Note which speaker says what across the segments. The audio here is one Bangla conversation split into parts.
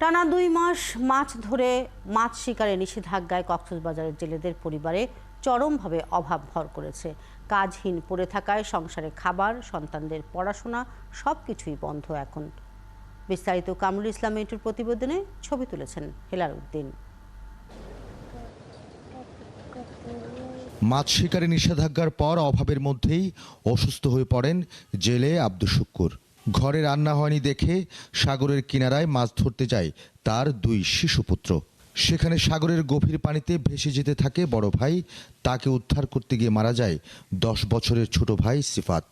Speaker 1: টানা 2 মাস মাছ ধরে মাছ শিকারে নিষেধাজ্ঞায় কক্সবাজারের জেলেদের পরিবারে চরমভাবে অভাব ভর করেছে। কাজহীন পড়ে থাকায় সংসারে খাবার, সন্তানদের পড়াশোনা সবকিছুই বন্ধ এখন। বিস্তারিত কামরুল ইসলাম মিন্টুর প্রতিবেদনে ছবি তুলেছেন হেলাল উদ্দিন।
Speaker 2: মাছ শিকারে নিষেধাজ্ঞার পর অভাবের মধ্যেই অসুস্থ হয়ে পড়েন জেলে আব্দুল শুক্কুর। ঘরে রান্না হয়নি দেখে সাগরের কিনারায় মাছ ধরতে যায় তার 2 শিশুপুত্র। সেখানে সাগরের গভীর পানিতে ভেসে যেতে থাকে বড় ভাই। তাকে উদ্ধার করতে গিয়ে মারা যায় 10 বছরের ছোট ভাই সিফাত।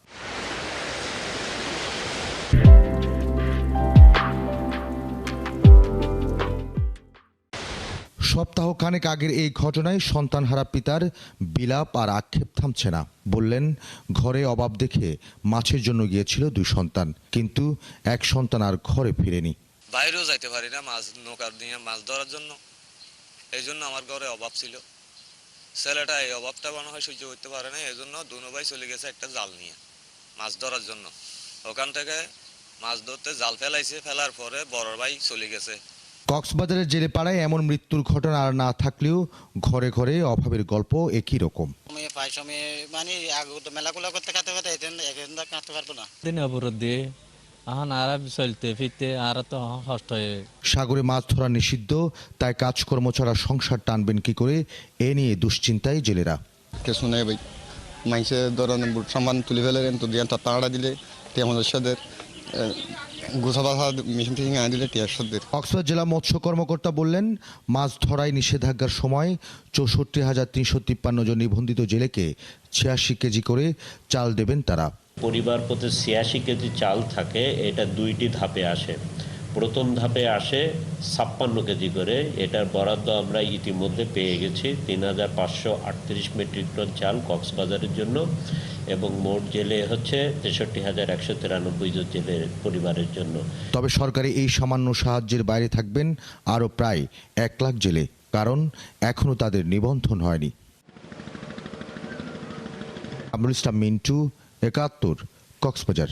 Speaker 2: সপ্তাহ খানেক আগের এই ঘটনায় সন্তানহারা পিতার বিলাপ আর আক্ষেপ থামছে না। বললেন, ঘরে অভাব দেখে মাছের জন্য গিয়েছিল 2 সন্তান, কিন্তু এক সন্তান আর ঘরে ফিরেনি।
Speaker 3: বাইরেও যাইতে পারি না মাছ নৌকা নিয়ে মাছ ধরার জন্য, এই জন্য আমার ঘরে অভাব ছিল। ছেলেটা এই অভাবটা মনে হয় সহ্য করতে পারে না, এই জন্য দুনো ভাই চলে গেছে একটা জাল নিয়ে মাছ ধরার জন্য। ওখান থেকে মাছ ধরতে জাল ফেলাইছে, ফেলার পরে বড় ভাই চলে গেছে।
Speaker 2: কক্সবাজারের জেলেপাড়ায় এমন মৃত্যুর ঘটনা আর না থাকলেও ঘরে ঘরে অভাবের গল্প একই রকম।
Speaker 4: মানে মেলাগুলো করতে কাটতে পারতে কাটতে পারবো না।
Speaker 5: দিন অবরোধ দিয়ে এখন আর চলতে ফিরতে আর তো কষ্ট হয়ে।
Speaker 2: সাগরে মাছ ধরা নিষিদ্ধ, তাই কাজকর্ম ছাড়া সংসার টানবেন কি করে, এ নিয়ে দুশ্চিন্তায় জেলেরা।
Speaker 6: কিছু নেই ভাই, মাইসে ধরেন সামান তুলে ফেলেন তো দিয়ে তাড়া দিলে আমাদের সাথে
Speaker 2: কক্সবাজার জেলা মৎস্য কর্মকর্তা বললেন, মাছ ধরায় নিষেধাজ্ঞার সময় 64,353 জন নিবন্ধিত জেলেকে 86 কেজি করে চাল দেবেন তারা।
Speaker 7: পরিবার প্রতি 86 কেজি চাল থাকে। এটা 2টি ধাপে আসে। প্রথম ধাপে আসে 56 কেজি করে। এটার বরাদ্দ আমরা ইতিমধ্যে পেয়ে গেছি 3,538 মেট্রিক টন চাল কক্সবাজারের জন্য, এবং মোট জেলে হচ্ছে 63,193 জন জেলের পরিবারের জন্য।
Speaker 2: তবে সরকারি এই সামান্য সাহায্যের বাইরে থাকবেন আরও প্রায় 1 লাখ জেলে, কারণ এখনও তাদের নিবন্ধন হয়নি। কামরুল ইসলাম মিন্টু, 71, কক্সবাজার।